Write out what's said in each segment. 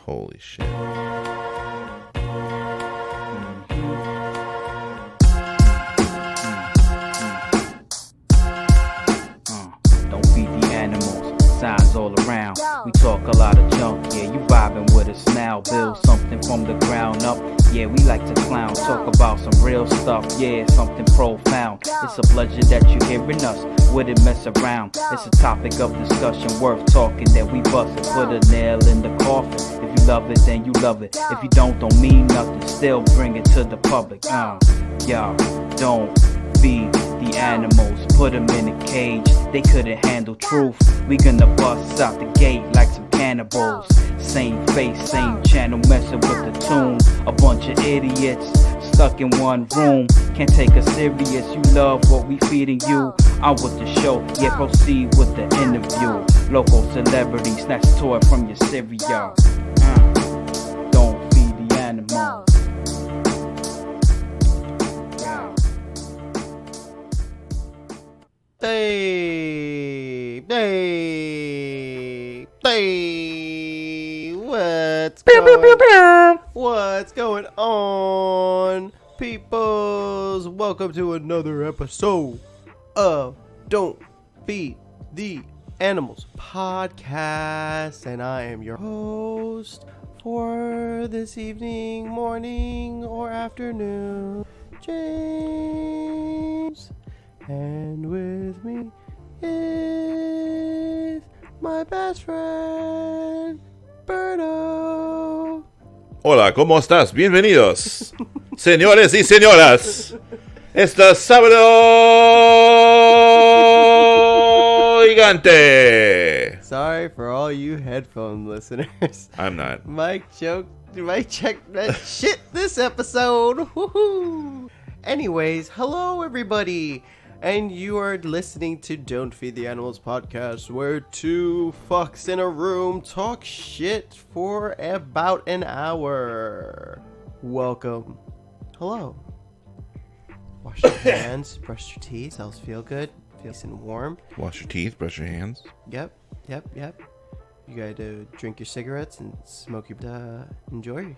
Holy shit. Don't feed the animals, signs all around. We talk a lot of junk, yeah, you vibing with us now. Build something from the ground up, yeah, we like to clown. Talk about some real stuff, yeah, something profound. It's a pleasure that you're hearing us, wouldn't mess around. It's a topic of discussion worth talking, that we bust it, put a nail in the coffin. If you love it, then you love it. If you don't mean nothing, still bring it to the public. Y'all, don't feed the animals, put them in a cage, they couldn't handle truth. We gonna bust out the gate like some cannibals. Same face, same channel, messing with the tune. A bunch of idiots stuck in one room, can't take us serious. You love what we feeding you, I'm with the show, yeah, proceed with the interview. Local celebrity, snatch a toy from your cereal. Don't feed the animals. Hey, what's going on, peoples? Welcome to another episode of Don't Feed the Animals podcast, and I am your host for this evening, morning, or afternoon, James. And with me is my best friend, Berto. Hola, ¿cómo estás? Bienvenidos, señores y señoras. Este sábado gigante. Sorry for all you headphone listeners. I'm not. Mike checked that shit this episode. Woohoo! Anyways, hello everybody. And you are listening to Don't Feed the Animals podcast, where two fucks in a room talk shit for about an hour. Welcome. Hello. Wash your hands, brush your teeth, cells feel good, feel nice and warm. Wash your teeth, brush your hands. Yep. You gotta drink your cigarettes and smoke your... Enjoy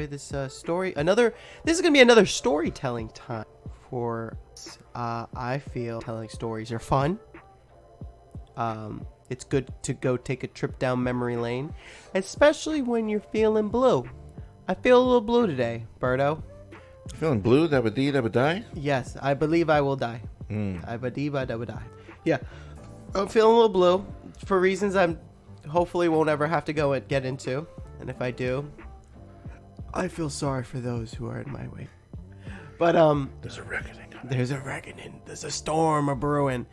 this story. This is gonna be another storytelling time for... I feel telling stories are fun. It's good to go take a trip down memory lane, especially when you're feeling blue. I feel a little blue today, Berto. Feeling blue? That would die? Yes, I believe I will die. I believe I will die. Yeah, I'm feeling a little blue for reasons I'm hopefully won't ever have to go and get into. And if I do, I feel sorry for those who are in my way. But There's a reckoning. There's a storm a brewing.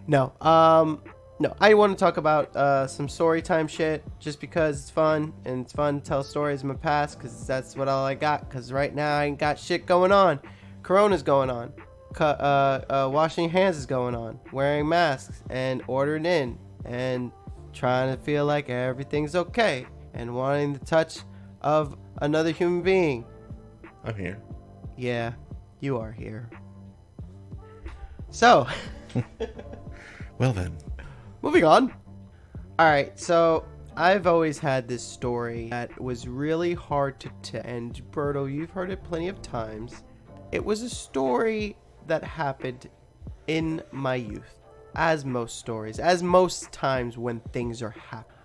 No, I want to talk about some story time shit just because it's fun, and it's fun to tell stories in my past because that's what all I got. Because right now I ain't got shit going on. Corona's going on. Washing your hands is going on. Wearing masks and ordering in and trying to feel like everything's okay and wanting the touch of another human being. I'm here. Yeah, you are here. So, well then, moving on. Alright, so I've always had this story that was really hard to end. Berto, you've heard it plenty of times. It was a story that happened in my youth, as most times when things are happening.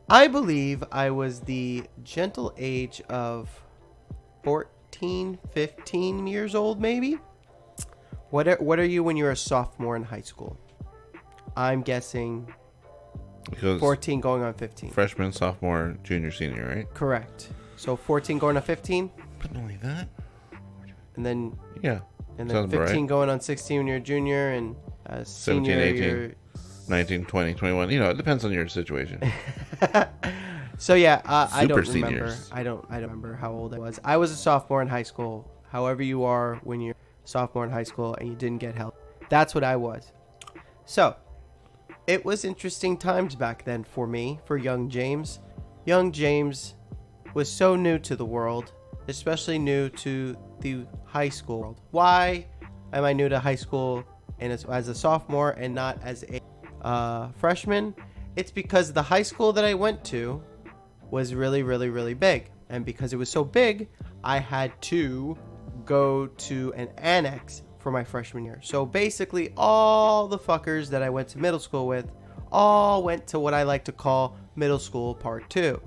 I believe I was the gentle age of 14, 15 years old, maybe? What are you when you're a sophomore in high school? I'm guessing because 14 going on 15. Freshman, sophomore, junior, senior, right? Correct. So 14 going on 15? But not only that. And then Yeah. and then 15 right. Going on 16 when you're a junior, and senior 17, 18, you're 19, 20, 21. You know, it depends on your situation. So yeah, I don't Super remember. seniors. I don't remember how old I was. I was a sophomore in high school. However you are when you're a sophomore in high school and you didn't get help. That's what I was. So, it was interesting times back then for me, for young James. Young James was so new to the world, especially new to the high school world. Why am I new to high school and as a sophomore and not as a freshman? It's because the high school that I went to was really, really, really big. And because it was so big, I had to go to an annex for my freshman year. So basically, all the fuckers that I went to middle school with all went to what I like to call middle school part 2.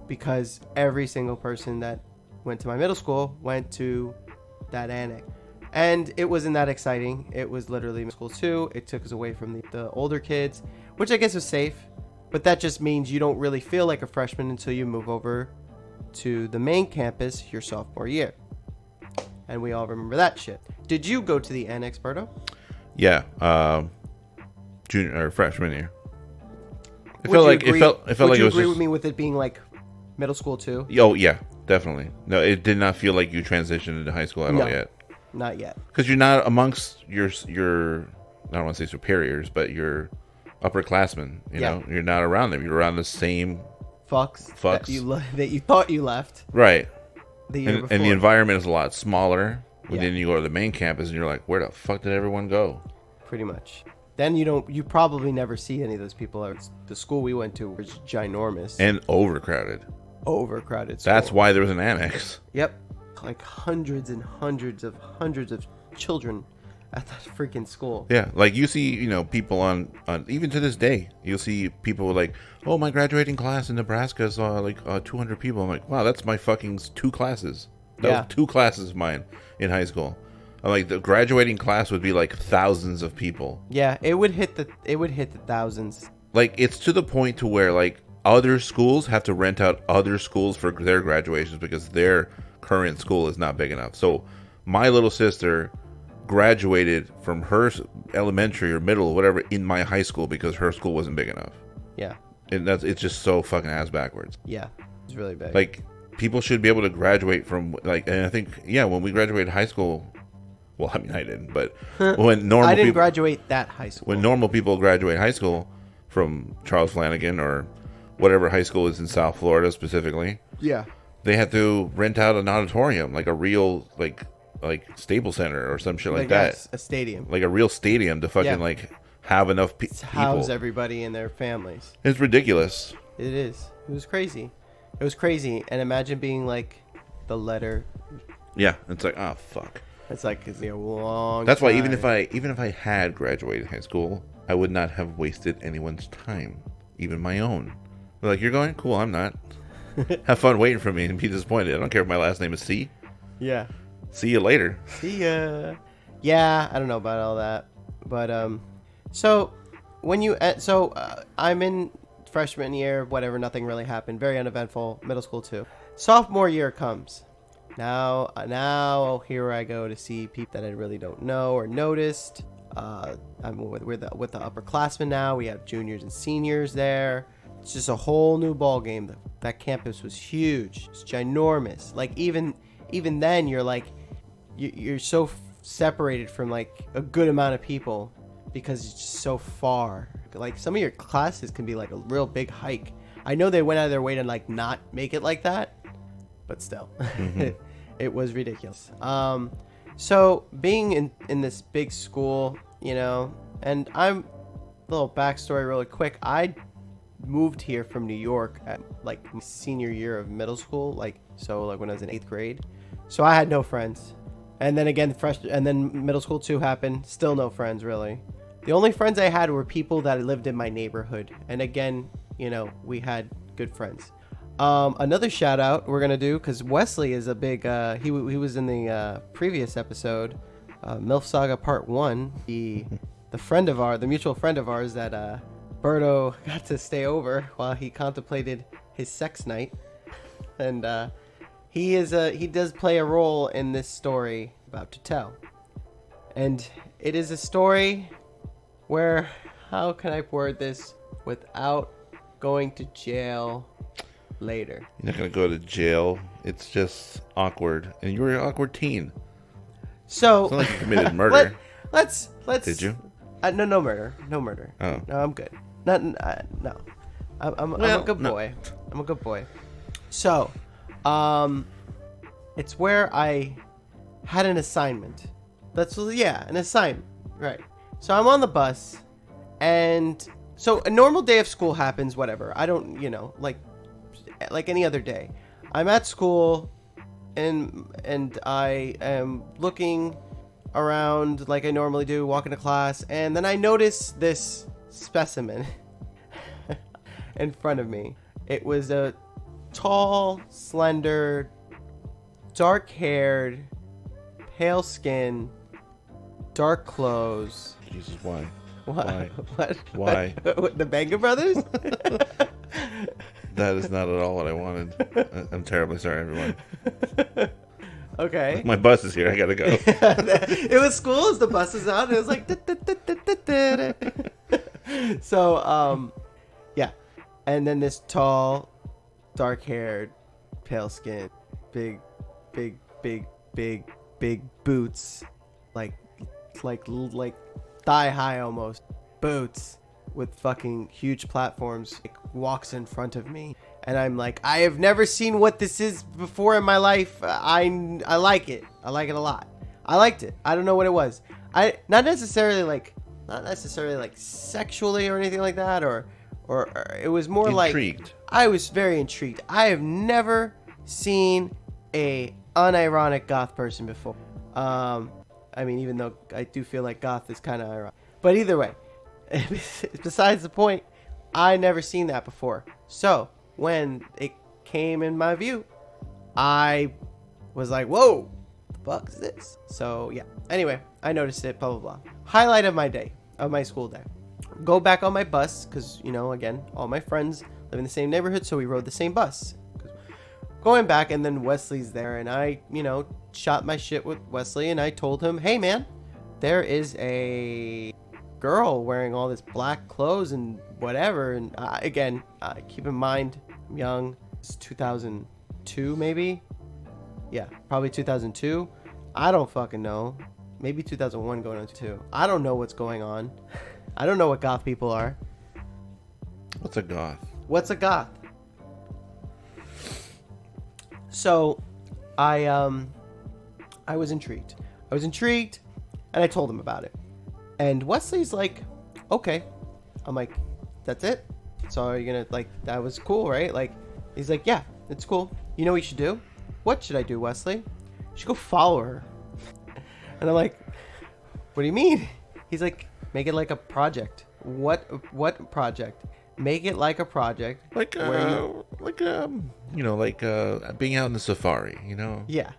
Because every single person that went to my middle school went to that annex. And it wasn't that exciting. It was literally middle school 2. It took us away from the older kids, which I guess was safe. But that just means you don't really feel like a freshman until you move over to the main campus your sophomore year. And we all remember that shit. Did you go to the annex, Berto? Yeah, junior or freshman year. It Would felt you like agree- it felt Would like you it was agree just, with me with it being like middle school 2? Oh yeah, definitely. No, it did not feel like you transitioned into high school at No. all yet. Not yet. Because you're not amongst your I don't want to say superiors, but your upperclassmen. You Yeah. know, you're not around them. You're around the same Fucks. Fucks. That you thought you left right. the year before. And the environment is a lot smaller. And Yeah. then you go to the main campus, and you're like, where the fuck did everyone go? Pretty much. Then you probably never see any of those people. The school we went to was ginormous. And overcrowded. Overcrowded school. That's why there was an annex. Yep. Like hundreds and hundreds of children at that freaking school. Yeah, like you see, people on even to this day, you'll see people like, oh, my graduating class in Nebraska is 200 people. I'm like, wow, that's my fucking 2 classes. That Yeah. was 2 classes of mine in high school. I'm like, the graduating class would be like thousands of people. Yeah, it would hit the thousands. Like, it's to the point to where like other schools have to rent out other schools for their graduations because their current school is not big enough. So my little sister graduated from her elementary or middle or whatever in my high school because her school wasn't big enough. Yeah. And it's just so fucking ass backwards. Yeah. It's really big. Like, people should be able to graduate from and I think when we graduated high school, well, I mean, I didn't, but when normal I didn't people graduate that high school. when normal people graduate high school from Charles Flanagan or whatever high school is in South Florida specifically, Yeah. they had to rent out an auditorium, like a real like Staples Center or some shit like that, yes, a stadium. like a real stadium to fucking Yeah. like have enough To people. house everybody and their families. It's ridiculous. It is. It was crazy. It was crazy. And imagine being like the letter. Yeah, it's like, oh fuck. It's like it's a long. That's why time. even if I had graduated high school, I would not have wasted anyone's time, even my own. They're like, you're going? Cool, I'm not. Have fun waiting for me and be disappointed. I don't care if my last name is C. Yeah. See you later. See ya. Yeah, I don't know about all that, but so when you I'm in freshman year, whatever, nothing really happened, very uneventful. Middle school too. Sophomore year comes. Now here I go to see people that I really don't know or noticed. I'm with the upperclassmen now. We have juniors and seniors there. It's just a whole new ball game. That campus was huge. It's ginormous. Like even then, you're like, you're so separated from like a good amount of people because it's just so far. Like some of your classes can be like a real big hike. I know they went out of their way to like not make it like that, but still, it was ridiculous. So being in this big school, and I'm a little backstory really quick. I moved here from New York at like my senior year of middle school, like when I was in 8th grade. So I had no friends. And then again, and then middle school 2 happened. Still no friends, really. The only friends I had were people that lived in my neighborhood. And again, we had good friends. Another shout out we're going to do, because Wesley is a big, he was in the previous episode, MILF Saga Part 1. The mutual friend of ours that Berto got to stay over while he contemplated his sex night. And he does play a role in this story about to tell. And it is a story where, how can I word this without going to jail later? You're not gonna go to jail. It's just awkward, and you were an awkward teen. So It's not like you committed murder. let's. Did you? No murder. Oh. No, I'm good. No. I'm a good boy. I'm a good boy. So, it's where I had an assignment. An assignment. Right. So I'm on the bus, and so a normal day of school happens, whatever. I don't, like any other day. I'm at school, and I am looking around like I normally do, walking to class, and then I notice this specimen in front of me. It was a tall, slender, dark-haired, pale skin, dark clothes. Jesus, why? What? Why? What? Why? What, the Banga Brothers? That is not at all what I wanted. I'm terribly sorry, everyone. Okay. My bus is here. I gotta go. It was school as the bus is out. And it was like. So, yeah. And then this tall, dark-haired, pale skin, big boots, like thigh high almost boots with fucking huge platforms, like, walks in front of me, and I'm like, I have never seen what this is before in my life. I like it. I like it a lot. I liked it. I don't know what it was. Not necessarily like sexually or anything like that, or it was more Intrigued. like I was very intrigued. I have never seen a unironic goth person before. I mean, even though I do feel like goth is kind of ironic, but either way, besides the point, I never seen that before. So when it came in my view, I was like, whoa, the fuck is this? So yeah, anyway, I noticed it, blah blah blah. Highlight of my day, of my school day. Go back on my bus, because, you know, again, all my friends live in the same neighborhood, so we rode the same bus. Going back, and then Wesley's there, and I, you know, shot my shit with Wesley, and I told him, hey man, there is a girl wearing all this black clothes and whatever. And again, keep in mind, I'm young. It's 2002 maybe. Yeah, probably 2002. I don't fucking know. Maybe 2001 going on to 2. I don't know what's going on. I don't know what goth people are. What's a goth? What's a goth? So I was intrigued. And I told him about it. And Wesley's like, okay. I'm like, that's it? So are you gonna, like, that was cool, right? Like, he's like, yeah, it's cool. You know what you should do? What should I do, Wesley? You should go follow her. And I'm like, what do you mean? He's like, make it like a project. What project? Make it like a project. Like being out in the safari, you know? Yeah.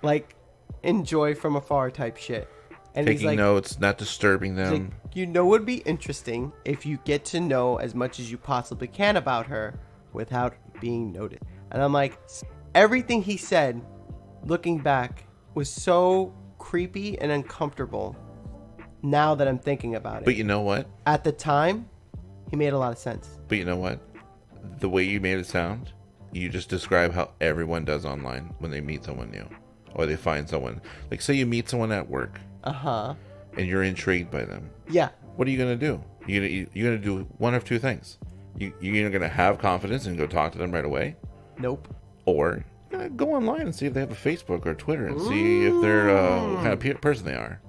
Like, enjoy from afar type shit. And Taking he's like, notes, not disturbing them. like, you know, it would be interesting if you get to know as much as you possibly can about her without being noticed. And I'm like, everything he said, looking back, was so creepy and uncomfortable now that I'm thinking about it. But you know what? At the time, he made a lot of sense. But you know what? The way you made it sound, you just describe how everyone does online when they meet someone new. Or they find someone. Like, say you meet someone at work. Uh-huh. And you're intrigued by them. Yeah. What are you going to do? You're going to do one of two things. You're either going to have confidence and go talk to them right away. Nope. Or you're going to go online and see if they have a Facebook or Twitter and see if they're what kind of person they are.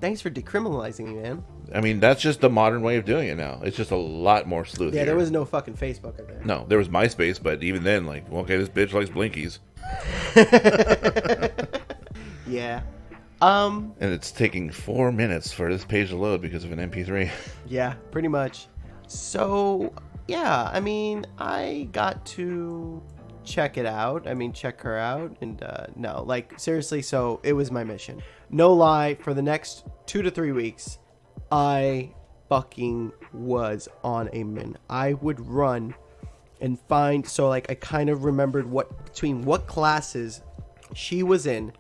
Thanks for decriminalizing me, man. I mean, that's just the modern way of doing it now. It's just a lot more sleuth. Yeah, there was no fucking Facebook in there. No, there was MySpace, but even then, like, okay, this bitch likes Blinkies. Yeah. And it's taking 4 minutes for this page to load because of an MP3. Yeah, pretty much. So, yeah, I mean, I got to check it out. I mean, check her out. And no, like, seriously, so it was my mission. No lie, for the next 2 to 3 weeks, I fucking was on a min. I would run and find, so like I kind of remembered between what classes she was in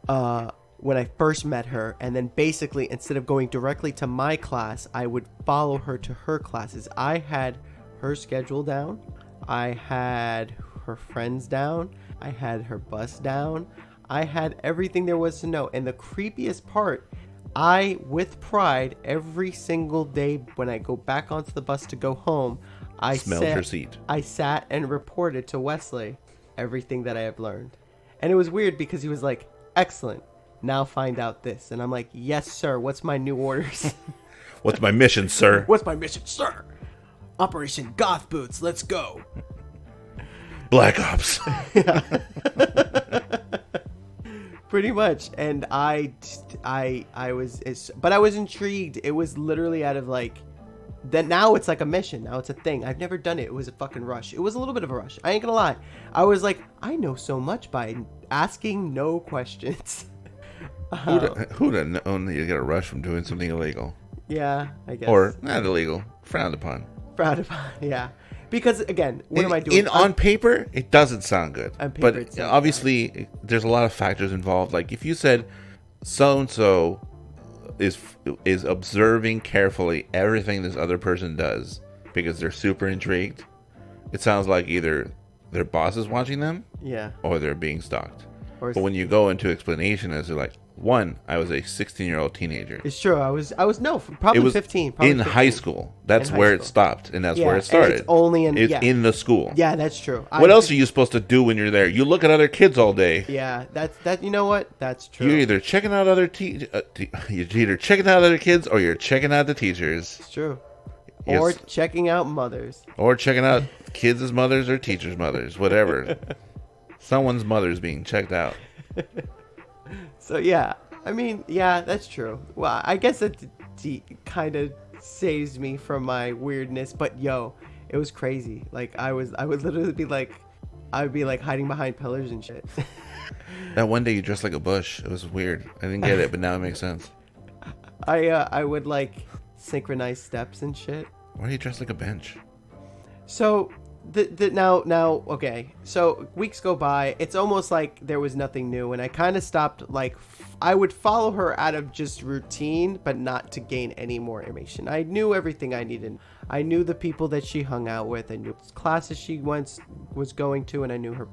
when I first met her, and then basically instead of going directly to my class, I would follow her to her classes. I had her schedule down, I had her friends down, I had her bus down, I had everything there was to know. And the creepiest part, I, with pride, every single day when I go back onto the bus to go home, I smelled her seat. I sat and reported to Wesley everything that I have learned. And it was weird because he was like, excellent, now find out this. And I'm like, yes, sir, what's my new orders? What's my mission, sir? What's my mission, sir? Operation Goth Boots, let's go. Black Ops. Pretty much. And I was intrigued. It was literally out of like, that now it's like a mission. Now it's a thing. I've never done it. It was a fucking rush. It was a little bit of a rush. I ain't gonna lie. I was like, I know so much by asking no questions. Who'd have known that you get a rush from doing something illegal? Yeah, I guess. Or not illegal, frowned upon. Frowned upon, yeah. Because again, what am I doing? On paper, it doesn't sound good. On paper, but obviously, there's a lot of factors involved. Like if you said so and so is observing carefully everything this other person does because they're super intrigued, it sounds like either their boss is watching them, yeah, or they're being stalked. Or but when you go into explanation, as they're like, one, I was a 16-year-old teenager. It's true. I was probably it was 15. Probably in 15. high school. That's where it stopped, and that's where it started. It's only it's in the school. Yeah, that's true. What else are you supposed to do when you're there? You look at other kids all day. Yeah, that. You know what? That's true. You're either checking out other you're either checking out other kids, or you're checking out the teachers. It's true. Yes. Or checking out mothers. Or checking out kids' mothers or teachers' mothers, whatever. Someone's mother's being checked out. So yeah, I mean, yeah, that's true. Well, I guess that kind of saves me from my weirdness. But yo, it was crazy. Like I would literally be like, hiding behind pillars and shit. That one day you dressed like a bush. It was weird. I didn't get it, but now it makes sense. I would like synchronize steps and shit. Why do you dress like a bench? So now okay. So weeks go by. It's almost like there was nothing new, and I kind of stopped. Like I would follow her out of just routine, but not to gain any more information. I knew everything I needed. I knew the people that she hung out with. I knew classes she was going to, and I knew her.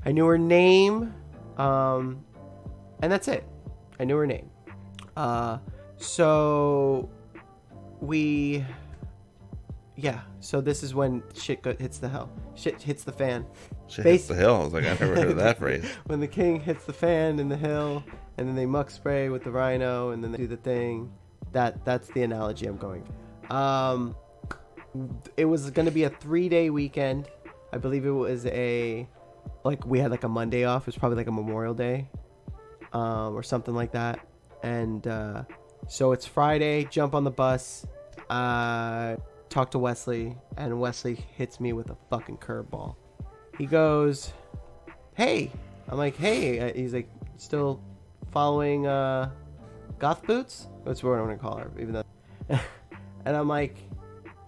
I knew her name, and that's it. I knew her name. So we. Yeah, so this is when shit hits the hell. Shit hits the fan. Shit hits the hill. I was like, I never heard of that phrase. When the king hits the fan in the hill, and then they muck spray with the rhino, and then they do the thing. That's the analogy I'm going. It was going to be a 3-day weekend. I believe it was we had like a Monday off. It was probably like a Memorial Day, or something like that. And so it's Friday. Jump on the bus. Talk to Wesley, and Wesley hits me with a fucking curveball. He goes, "Hey." I'm like, "Hey." He's like, "Still following Goth Boots?" That's what I'm gonna call her, even though. And I'm like,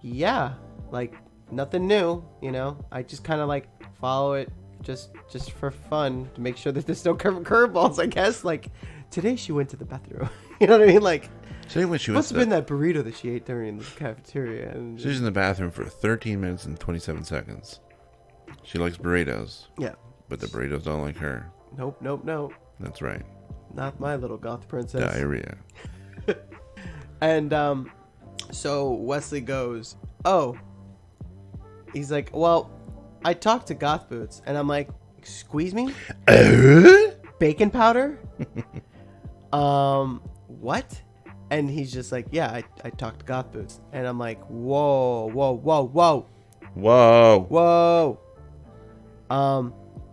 "Yeah, like nothing new, you know. I just kind of like follow it just for fun to make sure that there's no curveballs. I guess like today she went to the bathroom. You know what I mean? Like." Today when she must have been that burrito that she ate during the cafeteria. She was in the bathroom for 13 minutes and 27 seconds. She likes burritos. Yeah. But the burritos don't like her. Nope. That's right. Not my little goth princess. Diarrhea. And so Wesley goes, "Oh." He's like, "Well, I talked to Goth Boots." And I'm like, "Squeeze me? Bacon powder?" What? And he's just like, "Yeah, I talked to Goth Boots." And I'm like, whoa.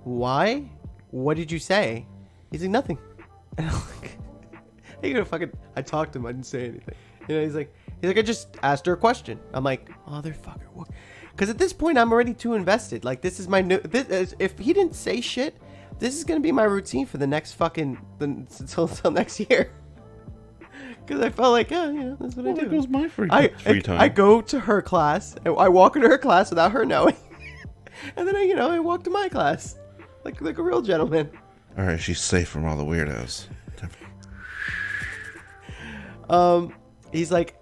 Why? What did you say? He's like, "Nothing." And I'm like, "Hey, you gonna fucking?" I talked to him. I didn't say anything. You know, he's like, "I just asked her a question." I'm like, "Motherfucker," because at this point I'm already too invested. Like this is my new. If he didn't say shit, this is gonna be my routine for the next until next year. Because I felt like, yeah, that's what I do. There goes my free time. I go to her class. I walk into her class without her knowing. And then I walk to my class. Like a real gentleman. All right, she's safe from all the weirdos. He's like,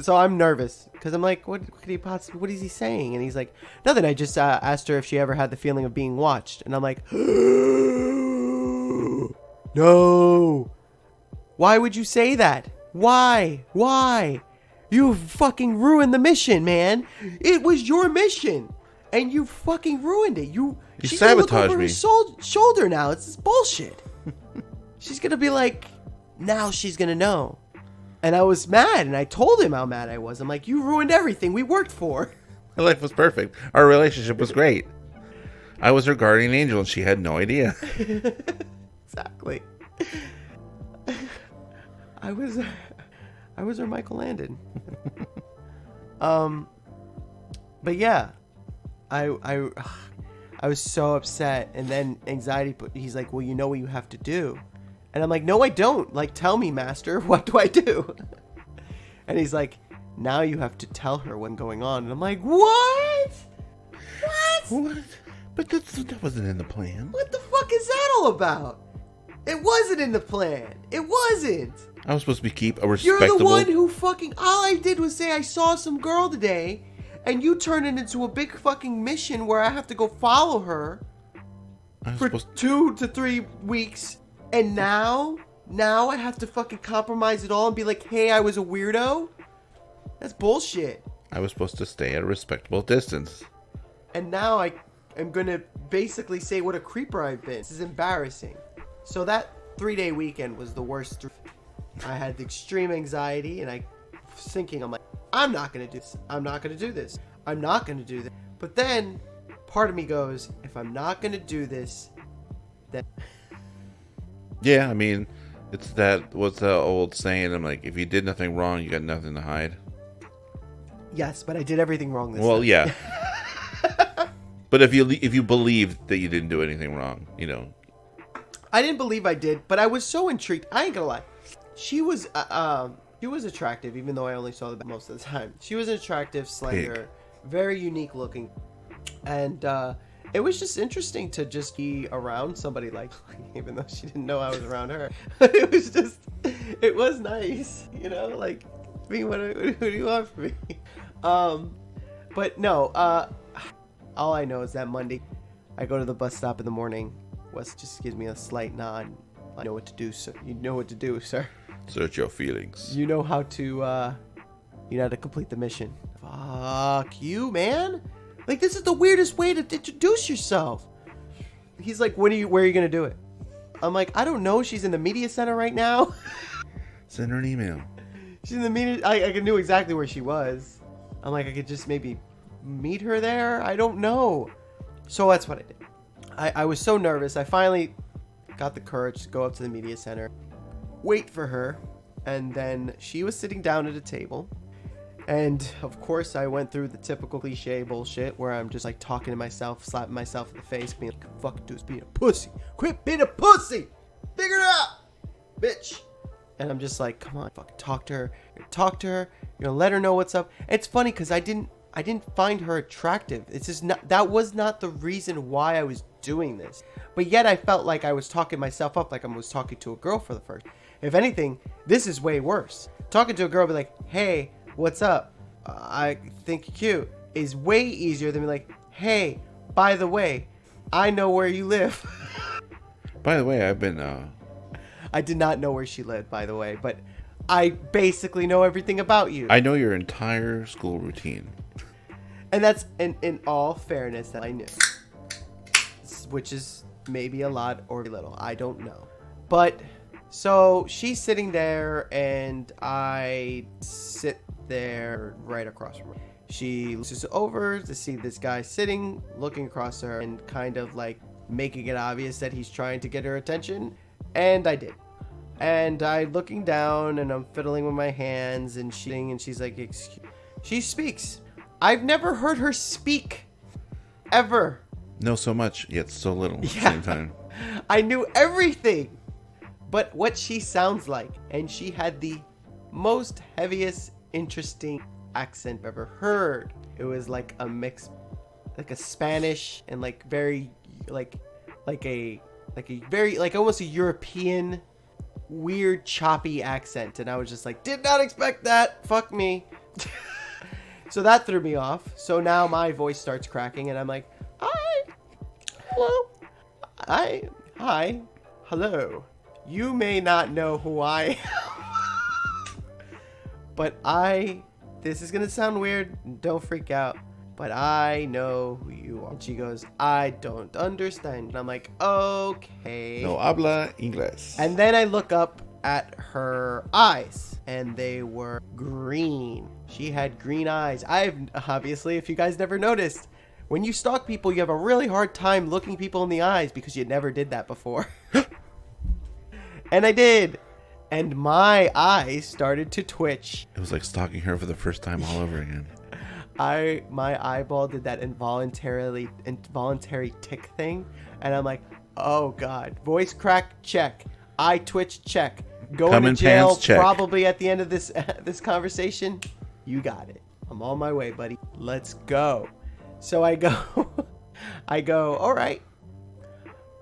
so I'm nervous. Because I'm like, what is he saying? And he's like, "Nothing. I just asked her if she ever had the feeling of being watched." And I'm like, no. Why would you say that? Why? You fucking ruined the mission, man. It was your mission, and you fucking ruined it. She's gonna look over her shoulder now. It's this bullshit. She's gonna be like, now she's gonna know. And I was mad, and I told him how mad I was. I'm like, "You ruined everything we worked for." My life was perfect. Our relationship was great. I was her guardian angel, and she had no idea. Exactly. I was her Michael Landon. But yeah, I was so upset, and then anxiety. He's like, "Well, you know what you have to do," and I'm like, "No, I don't. Like, tell me, Master. What do I do?" And he's like, "Now you have to tell her what's going on." And I'm like, "What? What? But that wasn't in the plan. What the fuck is that all about? It wasn't in the plan. It wasn't. I was supposed to keep a respectable... You're the one who fucking... All I did was say I saw some girl today, and you turned it into a big fucking mission where I have to go follow her for 2 to 3 weeks, and now I have to fucking compromise it all and be like, hey, I was a weirdo? That's bullshit. I was supposed to stay at a respectable distance. And now I am going to basically say what a creeper I've been. This is embarrassing. So that 3-day weekend was the worst. I had the extreme anxiety, and I was thinking, I'm like, I'm not going to do this. I'm not going to do this. I'm not going to do this. But then part of me goes, if I'm not going to do this, then... Yeah, I mean, it's that, what's the old saying? I'm like, if you did nothing wrong, you got nothing to hide. Yes, but I did everything wrong this Well, time. yeah. But if you believed that you didn't do anything wrong, you know. I didn't believe I did, but I was so intrigued. I ain't gonna lie. She was attractive, even though I only saw the back most of the time. She was attractive, slender, very unique looking, and it was just interesting to just be around somebody like, even though she didn't know I was around her. It was nice, you know, like, who do you want from me? But no, all I know is that Monday, I go to the bus stop in the morning. Wes just gives me a slight nod. I know what to do, sir. You know what to do, sir. Search your feelings. You know how to complete the mission. Fuck you, man. Like, this is the weirdest way to introduce yourself. He's like, where are you gonna do it? I'm like, I don't know. She's in the media center right now. Send her an email. She's in the media. I knew exactly where she was. I'm like, I could just maybe meet her there. I don't know. So that's what I did. I was so nervous. I finally got the courage to go up to the media center, wait for her, and then she was sitting down at a table. And of course, I went through the typical cliche bullshit where I'm just like talking to myself, slapping myself in the face, being like, fuck, dude's being a pussy. Quit being a pussy. Figure it out, bitch. And I'm just like, come on, fucking talk to her. You're gonna let her know what's up. It's funny because I didn't find her attractive. It's just not, that was not the reason why I was doing this. But yet I felt like I was talking myself up, like I was talking to a girl for the first. If anything, this is way worse. Talking to a girl, be like, hey, what's up? I think you're cute. Is way easier than be like, hey, by the way, I know where you live. By the way, I've been... I did not know where she lived, by the way, but I basically know everything about you. I know your entire school routine. And that's, in all fairness, that I knew. Which is maybe a lot or a little. I don't know. But, so she's sitting there, and I sit there right across from her. She looks over to see this guy sitting, looking across her, and kind of like making it obvious that he's trying to get her attention. And I did. And I'm looking down, and I'm fiddling with my hands, and she's like, excuse. She speaks. I've never heard her speak. Ever. Know so much, yet so little at the Yeah. same time. I knew everything but what she sounds like. And she had the most heaviest, interesting accent I've ever heard. It was like a mix, like a Spanish and like very, like a very, like almost a European, weird, choppy accent. And I was just like, did not expect that. Fuck me. So that threw me off. So now my voice starts cracking, and I'm like, hi, hello. You may not know who I am, but this is gonna sound weird, don't freak out, but I know who you are. And she goes, I don't understand. And I'm like, okay. No habla inglés. And then I look up at her eyes, and they were green. She had green eyes. I've obviously, if you guys never noticed, When you stalk people, you have a really hard time looking people in the eyes because you never did that before. And I did. And my eyes started to twitch. It was like stalking her for the first time all over again. My eyeball did that involuntary tick thing, and I'm like, oh god. Voice crack, check. Eye twitch, check. Going Come to in jail pants, check. probably at the end of this this conversation. You got it. I'm on my way, buddy. Let's go. So I go all right.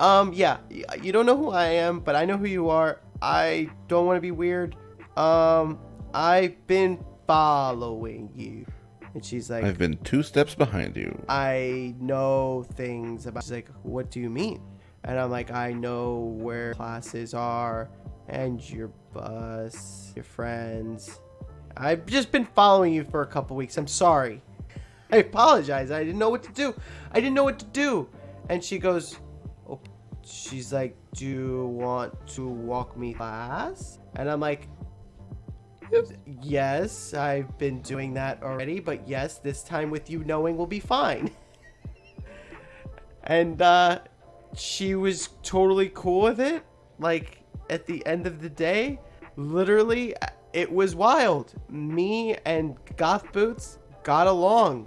Yeah, you don't know who I am, but I know who you are. I don't want to be weird. I've been following you. And she's like, I've been 2 steps behind you. I know things about. She's like, what do you mean? And I'm like, I know where classes are and your bus, your friends. I've just been following you for a couple weeks. I'm sorry. I apologize. I didn't know what to do. And she goes, oh, she's like, do you want to walk me class? And I'm like, yes, I've been doing that already, but yes, this time with you knowing will be fine. And she was totally cool with it. Like, at the end of the day, literally, it was wild. Me and Goth Boots got along.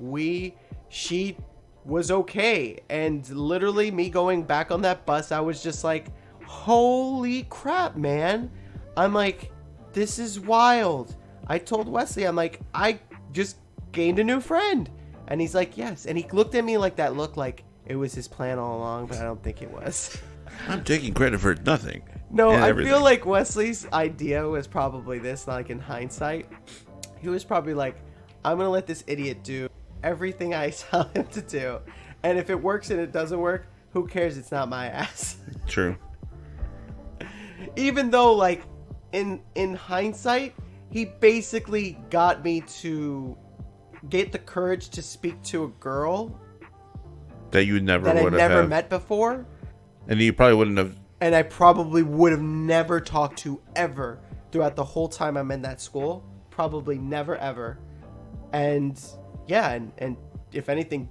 She was okay. And literally, me going back on that bus, I was just like, holy crap, man. I'm like, this is wild. I told Wesley, I'm like, I just gained a new friend. And he's like, yes. And he looked at me like that looked like it was his plan all along, but I don't think it was. I'm taking credit for nothing. No, I everything. feel like Wesley's idea was probably this, like in hindsight. He was probably like, I'm going to let this idiot do everything I tell him to do. And if it works and it doesn't work, who cares? It's not my ass. True. Even though, like, in hindsight, he basically got me to get the courage to speak to a girl That you never that I would have. never met before. And you probably wouldn't have. And I probably would have never talked to ever throughout the whole time I'm in that school. Probably never ever. And yeah, and if anything,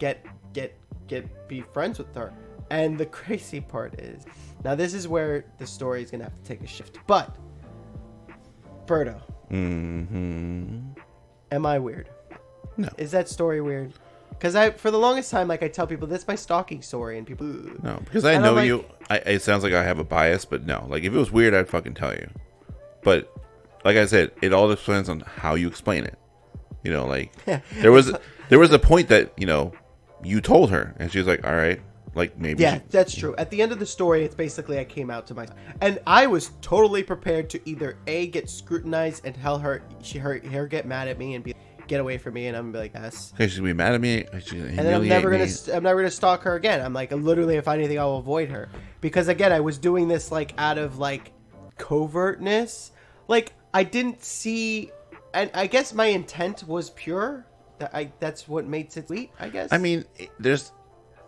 be friends with her. And the crazy part is, now this is where the story is gonna have to take a shift. But Berto, am I weird? No. Is that story weird? Because for the longest time, like I tell people, this is my stalking story, and people, No, because I know you. It sounds like I have a bias, but no. Like, if it was weird, I'd fucking tell you. But, like I said, it all depends on how you explain it. You know, like, there was a point that, you know, you told her, and she was like, all right. Like, maybe. Yeah, that's true. At the end of the story, it's basically I came out to myself. And I was totally prepared to either A, get scrutinized and tell her, her get mad at me and be get away from me, and I'm gonna be like, yes. Okay, she's gonna be mad at me. And then I'm never gonna stalk her again. I'm like, literally, if anything, I will avoid her. Because again, I was doing this like out of like covertness. Like, I didn't see, and I guess my intent was pure. That's what makes it sweet, I guess. I mean, there's.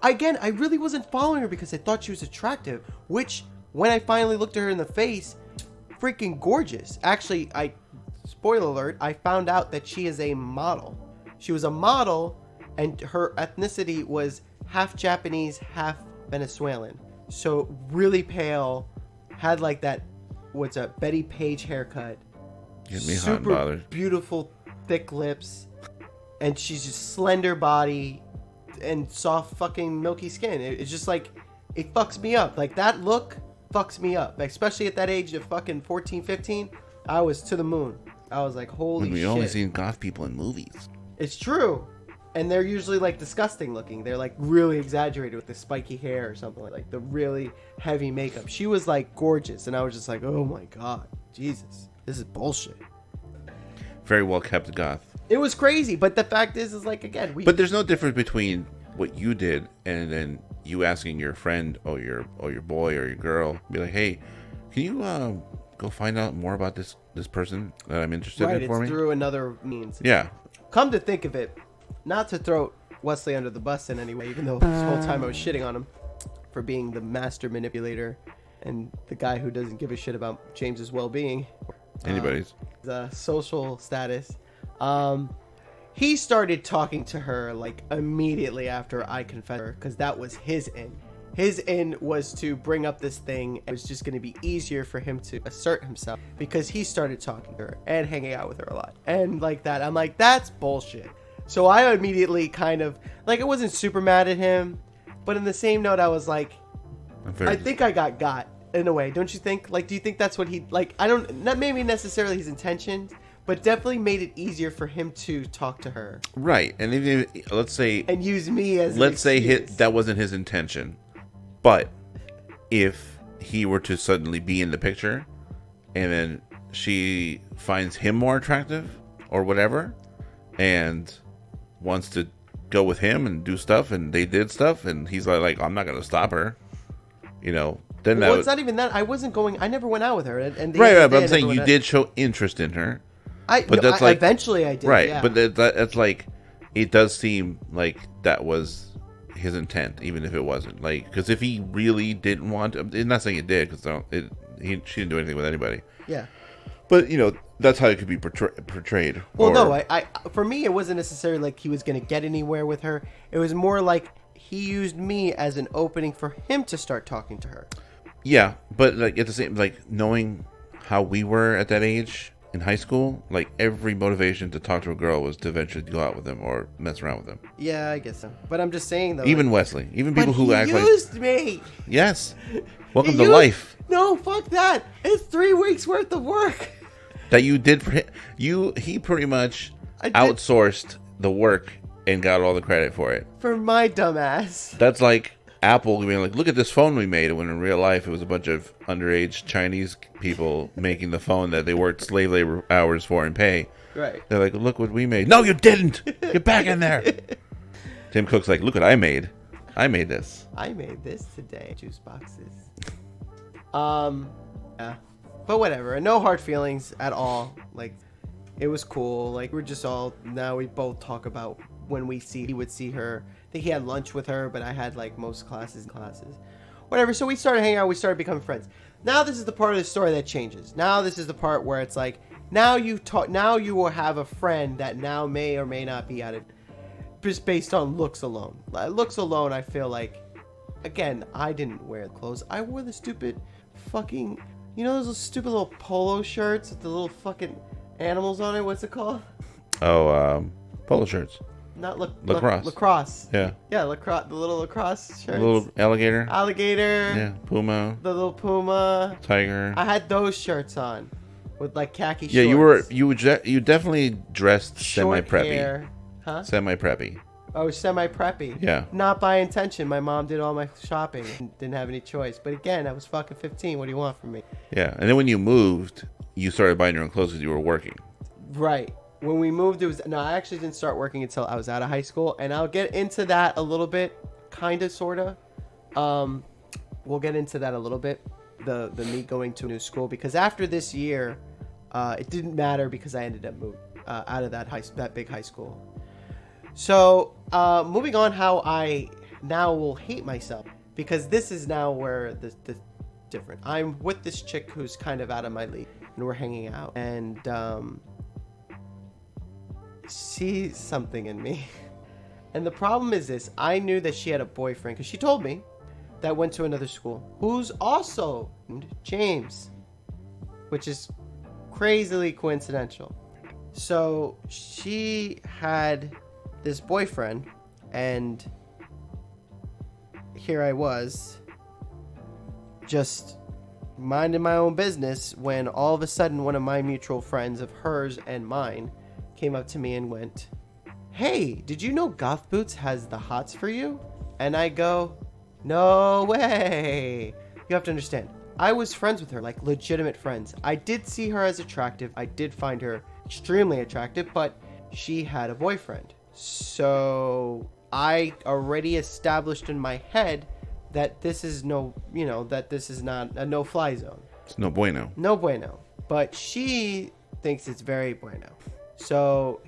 Again, I really wasn't following her because I thought she was attractive, which, when I finally looked at her in the face, freaking gorgeous. Actually, spoiler alert, I found out that she is a model. She was a model, and her ethnicity was half Japanese, half Venezuelan. So, really pale, had like that, what's a Betty Page haircut. Get me hot and bothered. Super beautiful, thick lips, and she's just slender body and soft fucking milky skin. It's just like, it fucks me up. Like, that look fucks me up. Especially at that age of fucking 14, 15, I was to the moon. I was like, holy shit. We only seen goth people in movies. It's true. And they're usually like disgusting looking. They're like really exaggerated with the spiky hair or something like the really heavy makeup. She was like gorgeous, and I was just like, oh my god, Jesus, this is bullshit. Very well kept goth. It was crazy, but the fact is like, again, But there's no difference between what you did and then you asking your friend or your boy or your girl, be like, hey, can you go find out more about this person that I'm interested in for me? Right, it's through another means. Yeah. Come to think of it, not to throw Wesley under the bus in any way, even though this whole time I was shitting on him for being the master manipulator and the guy who doesn't give a shit about James's well-being. Anybody's. The social status. he started talking to her like immediately after I confessed her, because that was his in. His in was to bring up this thing. It was just going to be easier for him to assert himself because he started talking to her and hanging out with her a lot. And like that, I'm like, that's bullshit. So I immediately kind of, like, I wasn't super mad at him, but in the same note, I was like, I think I got in a way. Don't you think? Like, do you think that's what he, like, I don't, not maybe necessarily his intentions, but definitely made it easier for him to talk to her. Right. And even if, let's say, and use me as let's say that wasn't his intention. But if he were to suddenly be in the picture and then she finds him more attractive or whatever and wants to go with him and do stuff, and they did stuff, and he's like, I'm not going to stop her, you know, then well, it's not even that. I never went out with her. And right, but I'm saying you did show interest in her. Eventually I did. Right, yeah. but that's like, it does seem like that was his intent, even if it wasn't, like, because if he really didn't want to, I'm not saying it did, because she didn't do anything with anybody. Yeah, but you know, that's how it could be portrayed. Well, no, I for me, it wasn't necessarily like he was going to get anywhere with her. It was more like he used me as an opening for him to start talking to her. Yeah, but like at the same, like, knowing how we were at that age in high school, like, every motivation to talk to a girl was to eventually go out with them or mess around with them. Yeah, I guess so. But I'm just saying, though. Even Wesley. Even people who act like... he used me! Yes. Welcome to life. No, fuck that. It's 3 weeks worth of work. That you did for him. He pretty much outsourced the work and got all the credit for it. For my dumbass. That's like Apple being like, look at this phone we made, when in real life it was a bunch of underage Chinese people making the phone that they worked slave labor hours for and pay. Right. They're like, look what we made. No, you didn't. Get back in there. Tim Cook's like, look what I made. I made this. I made this today. Juice boxes. Yeah. But whatever. No hard feelings at all. Like, it was cool. Like, we're just all, now we both talk about when he would see her. I think he had lunch with her, but I had like most classes. Whatever. So we started hanging out. We started becoming friends. Now this is the part of the story that changes. Now this is the part where it's like, now you will have a friend that now may or may not be at it, just based on looks alone. Looks alone, I feel like, again, I didn't wear clothes. I wore the stupid fucking, you know, those stupid little polo shirts with the little fucking animals on it. What's it called? Oh, polo shirts. Not lacrosse. Lacrosse. Yeah. Yeah, lacrosse. The little lacrosse shirts. The little alligator. Alligator. Yeah. Puma. The little puma. Tiger. I had those shirts on, with like khaki shorts. Yeah, you definitely dressed Short semi-preppy. hair. Huh? Semi-preppy. Oh, semi-preppy. Yeah. Not by intention. My mom did all my shopping. Didn't have any choice. But again, I was fucking 15. What do you want from me? Yeah. And then when you moved, you started buying your own clothes because you were working. Right. When we moved, I actually didn't start working until I was out of high school. And I'll get into that a little bit. Kind of, sort of. We'll get into that a little bit. The me going to a new school. Because after this year, it didn't matter because I ended up moving out of that big high school. So, moving on, how I now will hate myself, because this is now where the different. I'm with this chick who's kind of out of my league, and we're hanging out, and sees something in me. And the problem is this: I knew that she had a boyfriend because she told me that went to another school, who's also named James, which is crazily coincidental. So she had this boyfriend, and here I was just minding my own business when all of a sudden one of my mutual friends of hers and mine came up to me and went, "Hey, did you know Goth Boots has the hots for you?" And I go, "No way." You have to understand, I was friends with her, like legitimate friends. I did see her as attractive. I did find her extremely attractive, but she had a boyfriend. So I already established in my head that this is that this is not a no-fly zone. It's no bueno. No bueno. But she thinks it's very bueno. So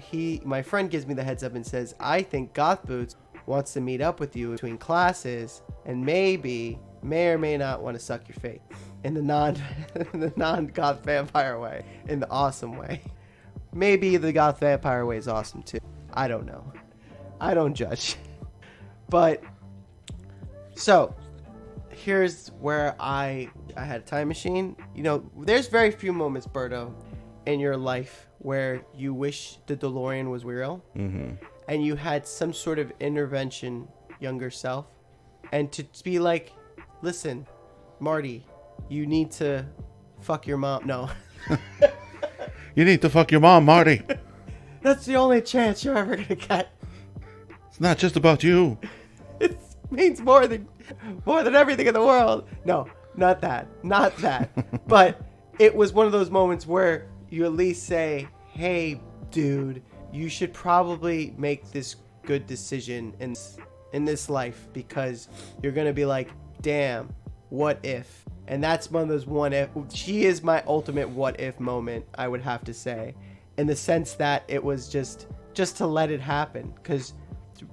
my friend gives me the heads up and says, "I think Goth Boots wants to meet up with you between classes and may or may not want to suck your face in the non-goth vampire way, in the awesome way. Maybe the goth vampire way is awesome too." I don't know. I don't judge. But so here's where I had a time machine. You know, there's very few moments, Berto, in your life where you wish the DeLorean was real, and you had some sort of intervention, younger self, and to be like, listen, Marty, you need to fuck your mom. No. You need to fuck your mom, Marty. That's the only chance you're ever gonna get. It's not just about you. It means more than everything in the world. No, not that. But it was one of those moments where you at least say, hey, dude, you should probably make this good decision in this life, because you're gonna be like, damn, what if? And that's one of those what if. She is my ultimate what if moment, I would have to say, in the sense that it was just to let it happen, because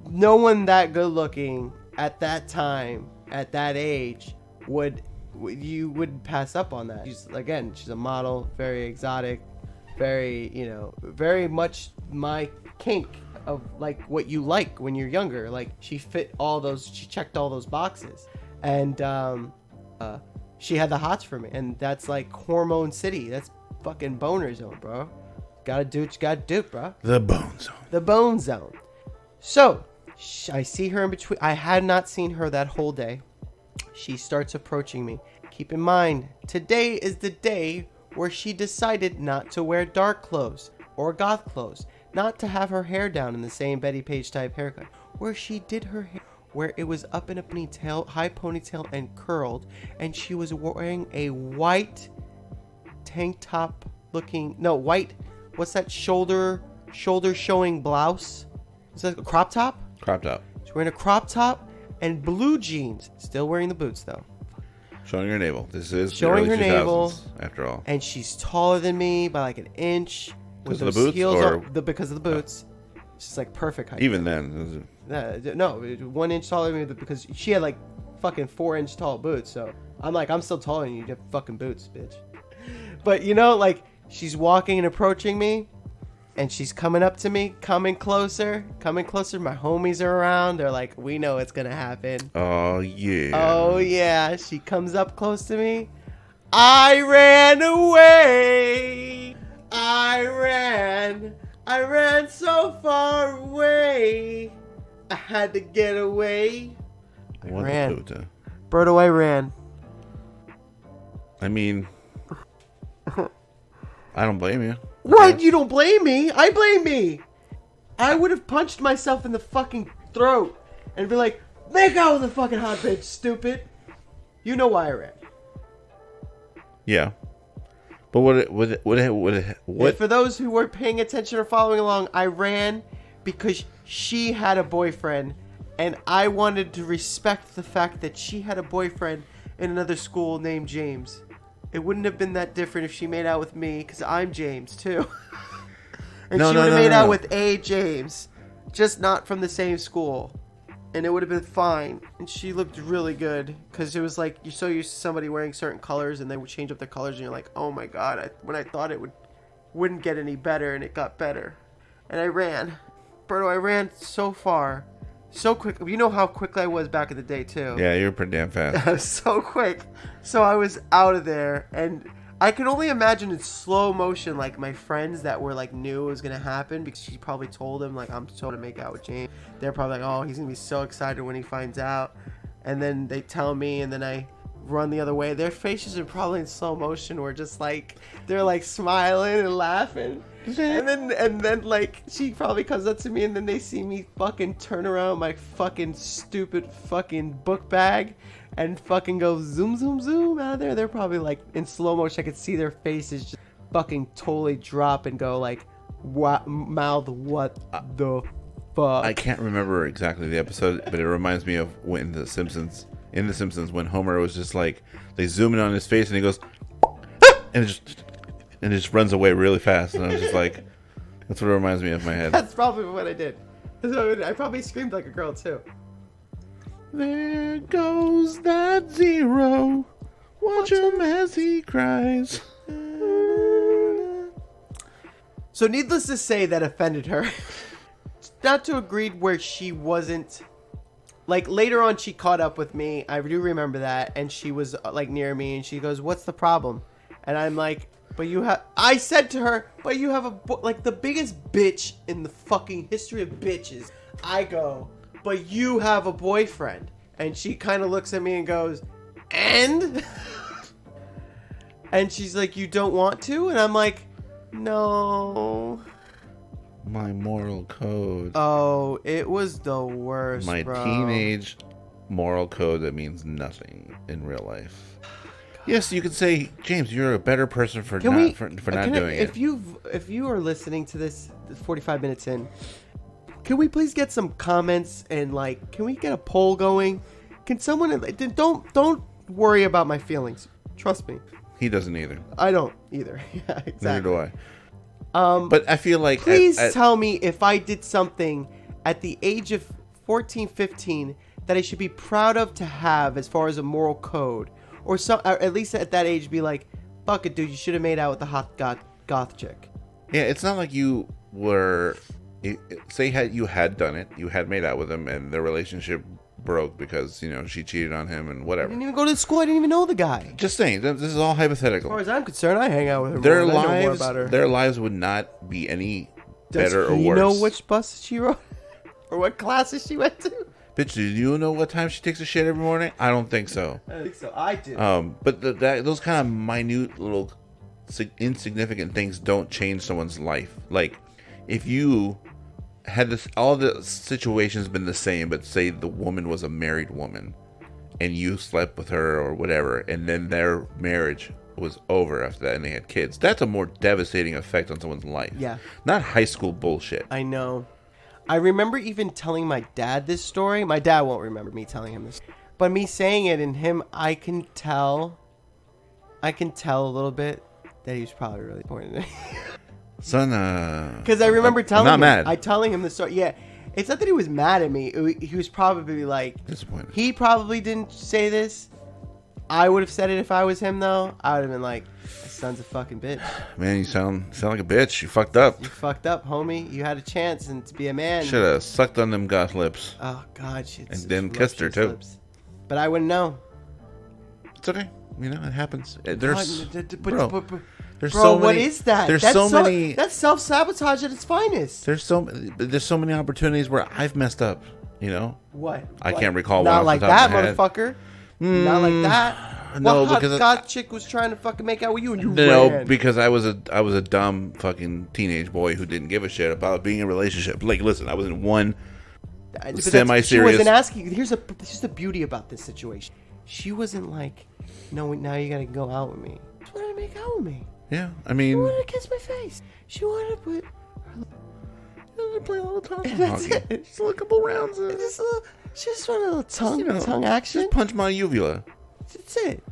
no one that good looking at that time, at that age, you wouldn't pass up on that. She's a model, very exotic, very, very much my kink of like what you like when you're younger. Like she checked all those boxes, and she had the hots for me, and that's like hormone city. That's fucking boner zone, bro. Gotta do what you gotta do, bro. The bone zone. The bone zone. So I see her in between. I had not seen her that whole day. She starts approaching me. Keep in mind, today is the day where she decided not to wear dark clothes or goth clothes, not to have her hair down in the same Betty Page type haircut, where she did her hair where it was up in a ponytail, high ponytail and curled, and she was wearing a white tank top white, what's that, shoulder showing blouse? Is that a crop top? Crop top. She's wearing a crop top and blue jeans, still wearing the boots though. Showing her navel. This is showing her 2000s, navel, after all. And she's taller than me by like an inch. Because of the boots, or because of the boots. She's like perfect height. Even then, no, 1 inch taller than me because she had like fucking 4-inch tall boots. So I'm still taller than you. You have fucking boots, bitch. But like she's walking and approaching me, and she's coming up to me, coming closer. My homies are around. They're like, we know it's gonna happen. Oh yeah. Oh yeah. She comes up close to me. I ran away. I ran so far away. I had to get away. I ran. Berto, I ran. I mean, I don't blame you. What? You don't blame me? I blame me. I would have punched myself in the fucking throat and be like, make out with the fucking hot bitch, stupid. You know why I ran. Yeah. But what? For those who weren't paying attention or following along, I ran because she had a boyfriend, and I wanted to respect the fact that she had a boyfriend in another school named James. It wouldn't have been that different if she made out with me, because I'm James too. And she would have made out with a James, just not from the same school. And it would have been fine. And she looked really good, because it was like, you're so used to somebody wearing certain colors, and they would change up their colors, and you're like, oh my god, when I thought it wouldn't get any better, and it got better. And I ran. Berto, I ran so far. So quick. You know how quick I was back in the day, too. Yeah, you were pretty damn fast. I was so quick. So I was out of there, and I can only imagine in slow motion, like, my friends that were, like, knew it was going to happen, because she probably told them, like, I'm so to make out with James. They're probably like, oh, he's going to be so excited when he finds out. And then they tell me, and then I run the other way. Their faces are probably in slow motion, where just, like, they're, like, smiling and laughing. And then, like, she probably comes up to me, and then they see me fucking turn around my fucking stupid fucking book bag and fucking go zoom, zoom, zoom out of there. They're probably, like, in slow motion. I could see their faces just fucking totally drop and go, like, mouth, what the fuck? I can't remember exactly the episode, but it reminds me of when in The Simpsons, when Homer was just, like, they zoom in on his face, and he goes, and it just runs away really fast. And I was just like, that's what it reminds me of in my head. That's probably what I did. So I probably screamed like a girl, too. There goes that zero. Watch him as he cries. So needless to say, that offended her. not to agree where she wasn't. Like, later on, she caught up with me. I do remember that. And she was, like, near me. And she goes, what's the problem? And I'm like, but you have... I said to her, but you have like, the biggest bitch in the fucking history of bitches. I go, but you have a boyfriend. And she kind of looks at me and goes, and? And she's like, you don't want to? And I'm like, no... My moral code. Oh, it was the worst, My bro. teenage moral code that means nothing in real life. Yes, you could say, James, you're a better person for not doing it. If you are listening to this 45 minutes in, can we please get some comments and like, can we get a poll going? Can someone don't worry about my feelings. Trust me. He doesn't either. I don't either. Yeah, exactly. Neither do I. But I feel like... Please tell me if I did something at the age of 14, 15 that I should be proud of to have as far as a moral code. Or at least at that age be like, fuck it, dude, you should have made out with the hot goth chick. Yeah, it's not like you were... Say you had done it, you had made out with him, and their relationship broke because, you know, she cheated on him and I whatever. didn't even go to school. I didn't even know the guy. Just saying, this is all As hypothetical. far as I'm concerned, I hang out with her. Their more, and I know more lives, about her. their lives would not be any better or Does he worse. know which bus she rode? Or what classes she went to? Bitch, do you know what time she takes a shit every morning? I don't think so. I think so. I do. But those kind of minute little insignificant things don't change someone's life. Like, if you had all the situations been the same, but say the woman was a married woman and you slept with her or whatever, and then their marriage was over after that and they had kids, that's a more devastating effect on someone's life. Yeah. Not high school bullshit. I know. I remember even telling my dad this story. My dad won't remember me telling him this. But me saying it and him, I can tell a little bit that he was probably really disappointed. Son, because I remember telling I'm not him, mad. telling him the story. Yeah, it's not that he was mad at me. He was probably like Disappointed. He probably didn't say this. I would have said it if I was him, though. I would have been like, "This son's a fucking bitch. Man, you sound like a bitch. You fucked up. You fucked up, homie. You had a chance and to be a man. Should have sucked on them goth lips. Oh God, shit. And then kissed her, too. But I wouldn't know. It's okay. You know, it happens. There's Bro, there's so many, what is that? There's that's many. That's self-sabotage at its finest. There's so many opportunities where I've messed up. You know. What? I can't recall. Not one like off the top that, of my head. motherfucker. Not like that. No, what because hot chick was trying to fucking make out with you and you no, ran? because I was a dumb fucking teenage boy who didn't give a shit about being in a relationship. Like, listen, I was in one semi-serious. She wasn't asking. Here's the beauty about this situation. She wasn't like, no, now you gotta go out with me. She wanted to make out with me. Yeah, I She mean, wanted to kiss my face. She wanted to put. play a little tongue That's hockey. it. Just a couple rounds. She just wanted a little tongue, You know, tongue action. Just punch my uvula. That's it.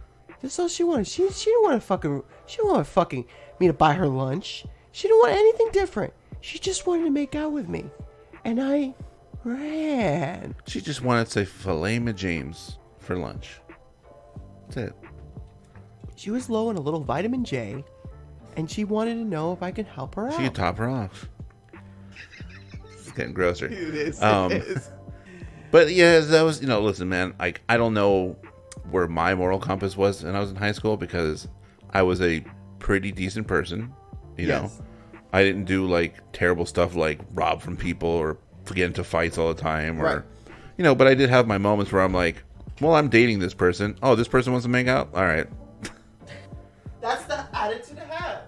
That's all she wanted. She didn't want to fucking. She didn't want to fucking me to buy her lunch. She didn't want anything different. She just wanted to make out with me, and I ran. She just wanted to say filet me James for lunch. That's it. She was low on a little vitamin J, and she wanted to know if I could help her out. She could top her off. It's getting grosser. It is. But yeah, that was, listen, man, I don't know where my moral compass was when I was in high school because I was a pretty decent person, you know. I didn't do like terrible stuff like rob from people or get into fights all the time or, Right. But I did have my moments where I'm like, well, I'm dating this person. Oh, this person wants to make out? All right. That's the attitude to have.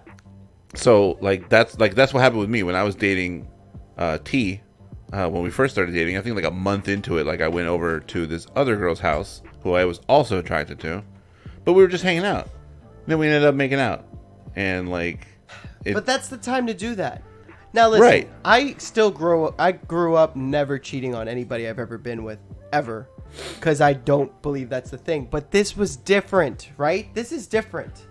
So that's what happened with me when I was dating T. When we first started dating, I think like a month into it, like I went over to this other girl's house who I was also attracted to, but we were just hanging out. Then we ended up making out, and but that's the time to do that. Now listen, Right. I grew up never cheating on anybody I've ever been with ever, because I don't believe that's the thing. But this was different, right? This is different.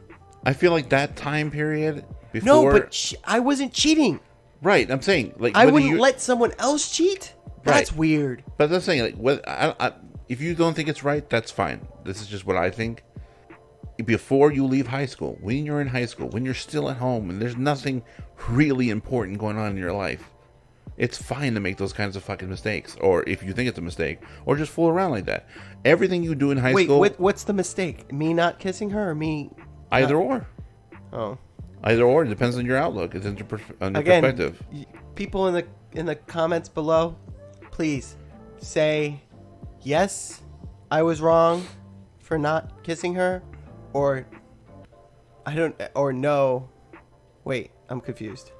I feel like that time period before. No, but I wasn't cheating. Right, I'm saying I whether wouldn't let someone else cheat. That's Right. weird. But I'm saying if you don't think it's right, that's fine. This is just what I think. Before you leave high school, when you're in high school, when you're still at home, and there's nothing really important going on in your life, It's fine to make those kinds of fucking mistakes, or if you think it's a mistake, or just fool around like that. Everything you do in high school, what's the mistake? Me not kissing her, or me? either or, Oh, either or. It depends on your outlook. It's on your again, perspective. people in the comments below, please say yes, I was wrong for not kissing her, or no. Wait, I'm confused.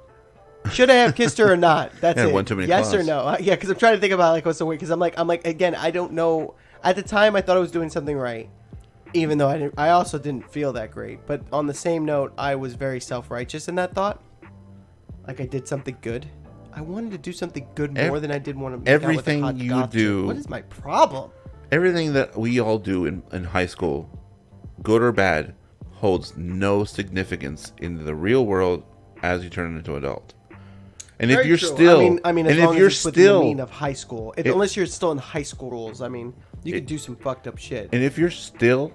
Should I have kissed her or not? That's Yeah, it. one too many yes or claws. no? Yeah, because I'm trying to think about like what's the way. Because I'm like again, I don't know. At the time, I thought I was doing something right, even though I also didn't feel that great. But on the same note, I was very self-righteous in that thought. Like I did something good. I wanted to do something good more than I did want to make everything out with a hot you goth do- chick. What is my problem? Everything that we all do in high school, good or bad, holds no significance in the real world as you turn into an adult. And if Very you're true. still, I mean, as and long if as you're it's within the still, mean of high school, unless you're still in high school rules. I mean, you can do some fucked up shit. and if you're still,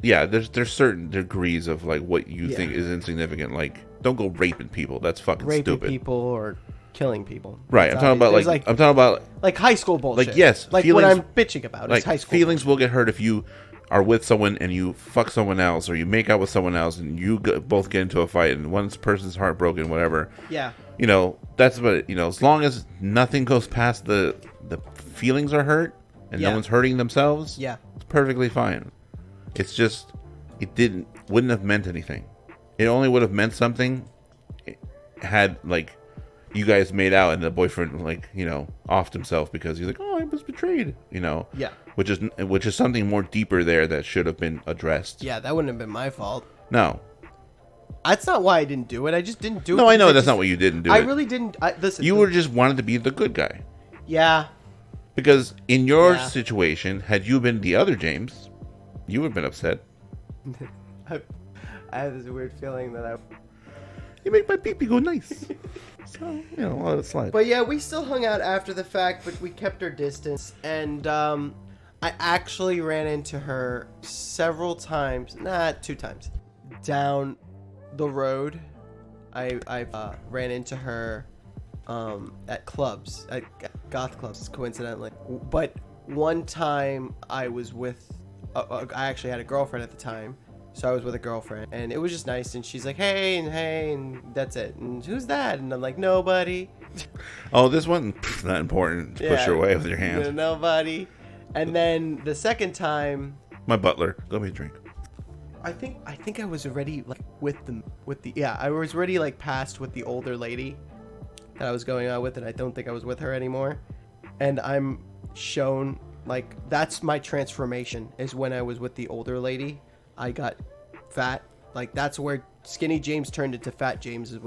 yeah, there's certain degrees of like what you Yeah. think is insignificant. Like, don't go raping people. That's fucking Raping stupid. people or killing people. Right. That's I'm talking about obvious. like, There's, I'm talking about like high school bullshit. like, yes, like feelings- what I'm bitching about like is high school. feelings will get hurt if you are with someone and you fuck someone else, or you make out with someone else and you both get into a fight and one person's heartbroken, whatever. Yeah. You know, that's about it. You know, as long as nothing goes past the feelings are hurt and Yeah. no one's hurting themselves, Yeah. it's perfectly fine. It's just wouldn't have meant anything. It only would have meant something had like you guys made out and the boyfriend like, you know, offed himself because he's like, oh, I was betrayed, you know. Yeah. Which is something more deeper there that should have been addressed. Yeah, that wouldn't have been my fault. No. That's not why I didn't do it. I just didn't do it. No, I know because that's not what you didn't do. I it. really didn't. Listen. You were just wanted to be the good guy. Yeah. Because in your Yeah. situation, had you been the other James, you would have been upset. I have this weird feeling that You make my pee-pee go nice. So, you know, I'll let it slide. But yeah, we still hung out after the fact, but we kept our distance. And I actually ran into her several times, 2 times, down the road. I ran into her at clubs, at goth clubs, coincidentally. But one time I was with, I actually had a girlfriend at the time. So I was with a girlfriend, and it was just nice. And she's like, hey, and that's it. And who's that? And I'm like, nobody. Oh, this one, not important. To push her away with your hand. Nobody. And then the second time, My butler. Go me a drink. I think I was already like I was already like past with the older lady that I was going out with, and I don't think I was with her anymore. And I'm shown like that's my transformation is when I was with the older lady. I got fat. Like that's where skinny James turned into fat James, is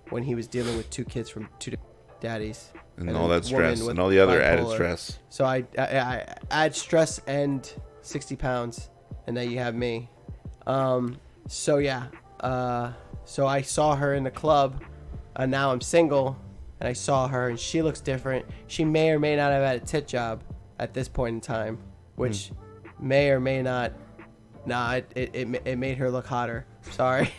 when he was dealing with 2 kids from 2 daddies And all a that woman stress with and all the other added bipolar. stress. So I add stress and 60 pounds, and then you have me. So yeah. So I saw her in the club, and now I'm single, and I saw her, and she looks different. She may or may not have had a tit job at this point in time, which may or may not. Nah, it made her look hotter. Sorry.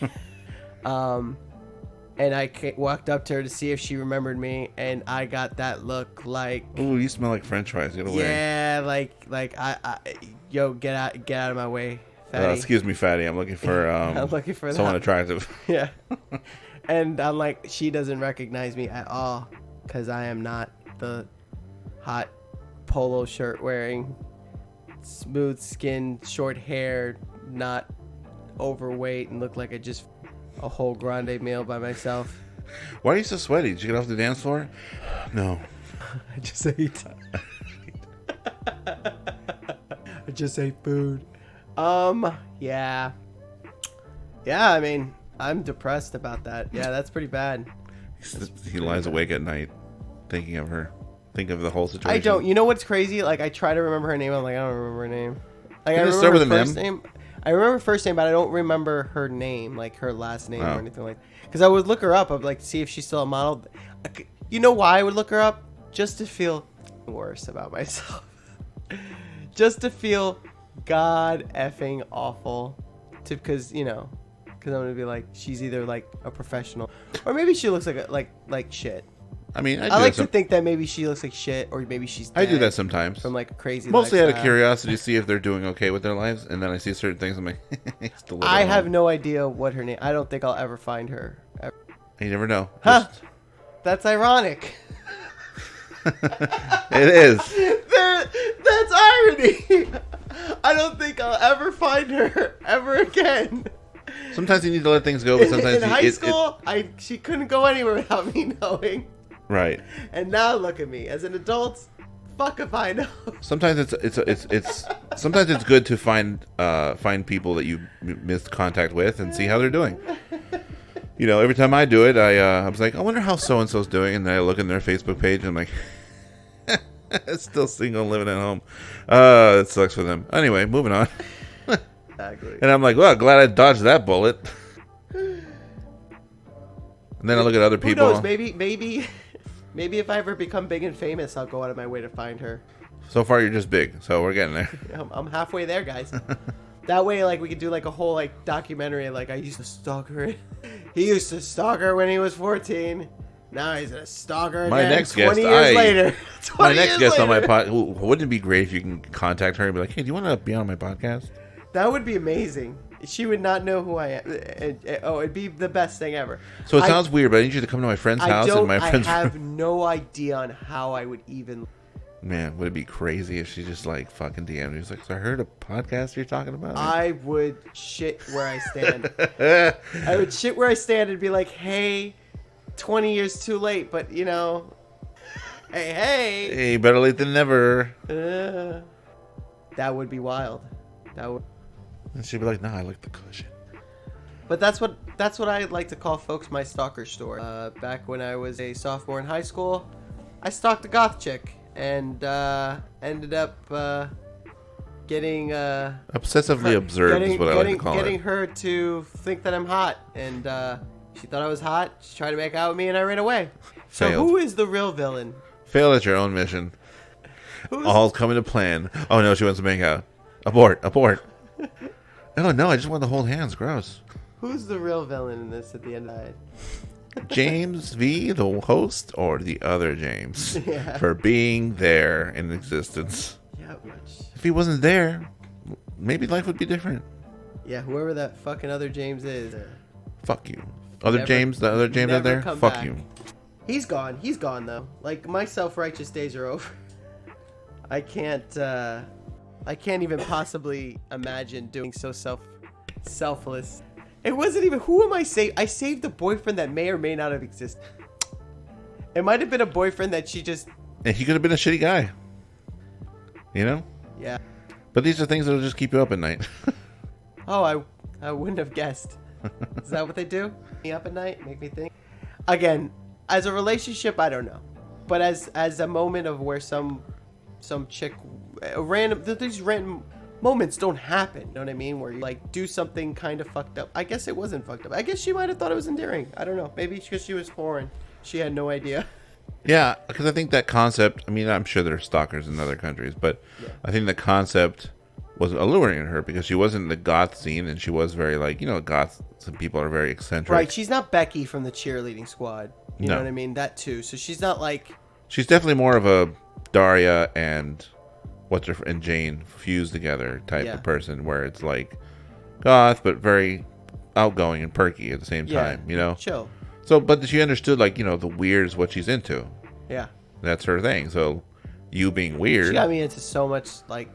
And I walked up to her to see if she remembered me, and I got that look like. Ooh, you smell like French fries. Get away. Yeah, like yo, get out of my way, fatty. Excuse me, fatty. I'm looking for I'm looking for someone that. attractive. Yeah. And I'm like, she doesn't recognize me at all, because I am not the hot polo shirt wearing, smooth skin, short hair, not overweight, and look like I just a whole grande meal by myself. Why are you so sweaty? Did you get off the dance floor? No. I just ate. I just ate food. Yeah. Yeah, I mean, I'm depressed about that. Yeah, that's pretty bad. He lies awake at night thinking of her. Think of the whole situation. I don't. You know what's crazy? Like, I try to remember her name. I'm like, I don't remember her name. Like, Did I it start remember with her an first M? name. I remember her first name, but I don't remember her name, like her last name Oh. or anything like. Because I would look her up. I'd like see if she's still a model. You know why I would look her up? Just to feel worse about myself. Just to feel god effing awful. Because I'm gonna be like, she's either like a professional, or maybe she looks like like shit. I mean, I like to think that maybe she looks like shit, or maybe she's dead I do that sometimes. from like a crazy Mostly out of lifestyle. curiosity to see if they're doing okay with their lives, and then I see certain things. I'm like, still live I at have home. no idea what her name. I don't think I'll ever find her. Ever. You never know. Huh? That's ironic. It is. That's irony. I don't think I'll ever find her ever again. Sometimes you need to let things go, but sometimes in high school, she couldn't go anywhere without me knowing. right. And now look at me as an adult. Fuck if I know. Sometimes it's sometimes it's good to find people that you missed contact with and see how they're doing. You know, every time I do it, I was like, I wonder how so and so's doing, and then I look in their Facebook page and I'm like, still single, living at home. It sucks for them. Anyway, moving on. Exactly. And I'm like, well, glad I dodged that bullet. And then I look at other Who people. knows? Maybe if I ever become big and famous, I'll go out of my way to find her. So far, you're just big, so we're getting there. I'm halfway there, guys. That way, like, we could do like a whole like documentary. Like, I used to stalk her. He used to stalk her when he was 14. Now he's a stalker My again. next 20 guest, years later. My 20 next years guest on my later. pod, wouldn't it be great if you can contact her and be like, hey, do you want to be on my podcast? That would be amazing. She would not know who I am. It'd be the best thing ever. So it sounds weird, but I need you to come to my friend's house and my friend's I have no idea on how I would even. Man, would it be crazy if she just like fucking DM'd me? She's like, so I heard a podcast you're talking about? I would shit where I stand. I would shit where I stand and be like, hey, 20 years too late, but you know, hey. Hey, better late than never. That would be wild. That would. And she'd be like, nah, I like the cushion. But that's what I like to call folks my stalker story. Back when I was a sophomore in high school, I stalked a goth chick and ended up getting Obsessively observed is what I like to call getting it. her to think that I'm hot, and she thought I was hot. She tried to make out with me, and I ran away. So Failed. who is the real villain? Fail at your own mission. Who's All coming to plan. Oh no, she wants to make out. Abort. Oh no, I just want to hold hands. Gross. Who's the real villain in this at the end of the night? James V, the host, or the other James Yeah. for being there in existence. Yeah, much. If he wasn't there, maybe life would be different. Yeah, whoever that fucking other James is. Fuck you. Other Never- James, the other James out never there? come Fuck back. you. He's gone. He's gone though. Like, my self-righteous days are over. I can't even possibly imagine doing so selfless. It wasn't even, who am I saving? I saved a boyfriend that may or may not have existed. It might have been a boyfriend that she just, And he could have been a shitty guy. You know? yeah. But these are things that'll just keep you up at night. Oh, I wouldn't have guessed. Is that what they do? Me up at night, make me think. Again, as a relationship, I don't know, but as a moment of where some chick, these random moments don't happen. You know what I mean? Where you like do something kind of fucked up. I guess it wasn't fucked up. I guess she might have thought it was endearing. I don't know. Maybe because she was foreign, she had no idea. Yeah, because I think that concept, I mean, I'm sure there are stalkers in other countries, but Yeah. I think the concept was alluring to her because she wasn't in the goth scene and she was very like, you know, goth, some people are very eccentric. Right? She's not Becky from the cheerleading squad. You know No. what I mean? That too. So she's not like. She's definitely more of a Daria and and Jane fused together type Yeah. of person where it's like goth but very outgoing and perky at the same time, you know? Chill. So, but she understood like, you know, the weird is what she's into. Yeah. That's her thing. So you being She weird. got me into so much like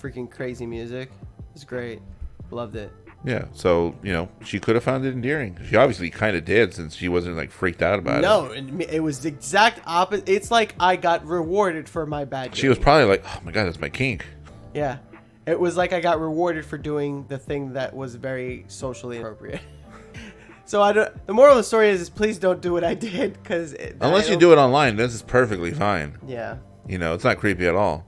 freaking crazy music. It was great. Loved it. Yeah. So, you know, she could have found it endearing. She obviously kind of did since she wasn't like freaked out about it. No, it was the exact opposite. It's like I got rewarded for my bad. She was probably like, oh my God, that's my kink. Yeah. It was like I got rewarded for doing the thing that was very socially appropriate. So the moral of the story is please don't do what I did because Unless you do it online, this is perfectly fine. Yeah. You know, it's not creepy at all.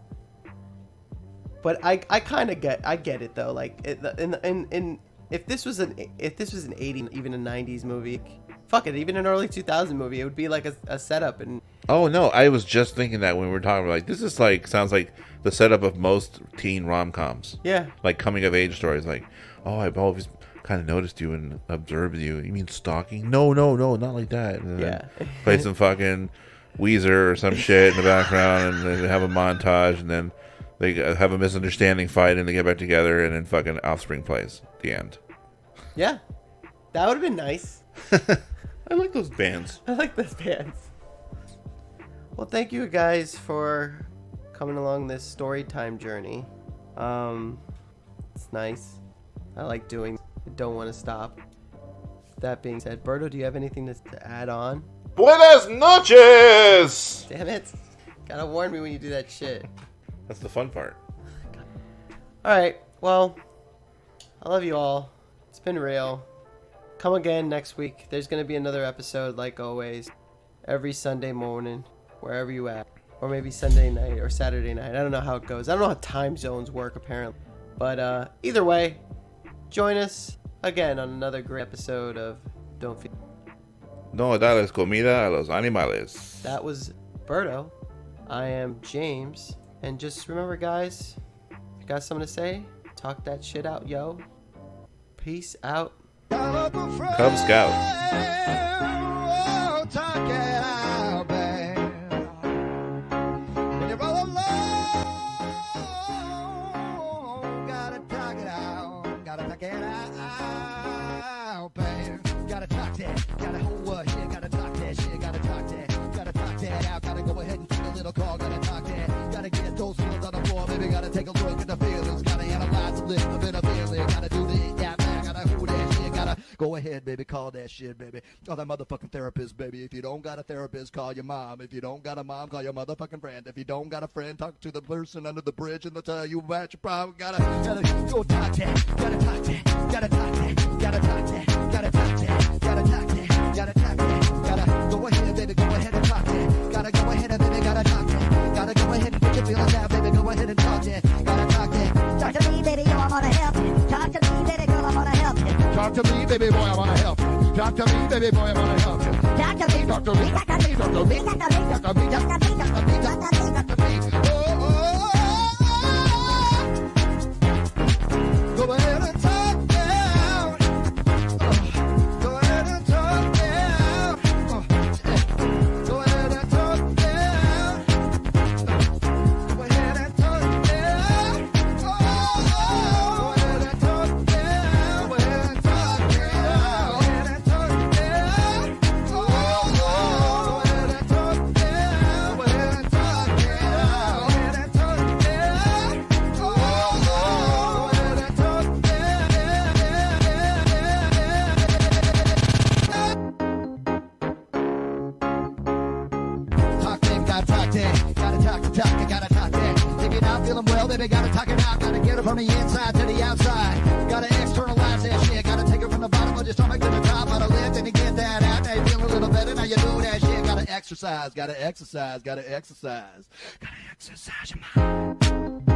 But I kind of get it though. Like if this was an 80s, even a 90s movie, fuck it, even an early 2000 movie, it would be like a setup. And Oh no, I was just thinking that when we were talking about like this is like sounds like the setup of most teen rom-coms. yeah, Like coming of age stories like, oh, I've always kind of noticed you and observed you. You mean stalking? No, not like that. And then Yeah. play some fucking Weezer or some shit in the background, and they have a montage, and then they have a misunderstanding fight, and they get back together, and then fucking Offspring plays. The end. Yeah, that would have been nice. I like those bands. I like those bands. Well, thank you guys for coming along this story time journey. It's nice. I like doing. I don't want to stop. That being said, Berto, do you have anything to add on? Buenas noches! Damn it. Gotta warn me when you do that shit. That's the fun part. Alright, well, I love you all. It's been real. Come again next week. There's gonna be another episode, like always, every Sunday morning, wherever you at. Or maybe Sunday night or Saturday night. I don't know how it goes. I don't know how time zones work, apparently. But either way, join us again on another great episode of Don't Feed. No dales comida a los animales. That was Berto. I am James. And just remember, guys, if you got something to say, talk that shit out, yo. Peace out. Cub Scout. Take a look at the feelings, gotta analyze a little bit of feeling, gotta do this, that, man, gotta who that shit, gotta go ahead, baby, call that shit, baby. Call that motherfucking therapist, baby. If you don't got a therapist, call your mom. If you don't got a mom, call your motherfucking friend. If you don't got a friend, talk to the person under the bridge and they'll tell you about your problem. Gotta go talk that, gotta talk that, gotta talk that, gotta talk that, gotta talk that, gotta talk that, gotta talk that, gotta go ahead, baby, go ahead and talk that, gotta go ahead and baby, gotta talk that, gotta go ahead and put your feelings out, baby, go ahead and talk that, gotta talk that. Talk to me, baby, yo, I wanna help you. Talk to me, baby girl, I wanna help you. Talk to me, baby boy, I wanna help you. Talk to me, baby boy, I wanna help you. Talk to me, Talk to me, talk to me, talk to me, talk to me, talk to me, talk to me, talk to me, talk to me. Go ahead and talk down. Go ahead and talk down. Go ahead and talk down. Go ahead and talk down. Go ahead and talk down. Go ahead and talk down. Go ahead and talk down. Go ahead and talk down. Go ahead and talk down. Go ahead and talk down. Go ahead and talk down. Talk that, gotta talk that, gotta talk the talk, gotta talk that. If you're not feeling well, baby, gotta talk it out, gotta get it from the inside to the outside. Gotta externalize that shit, gotta take it from the bottom of your stomach to the top of the lift and to get that out. Now you feel a little better, now you do that shit. Gotta exercise, gotta exercise, gotta exercise, gotta exercise your mind.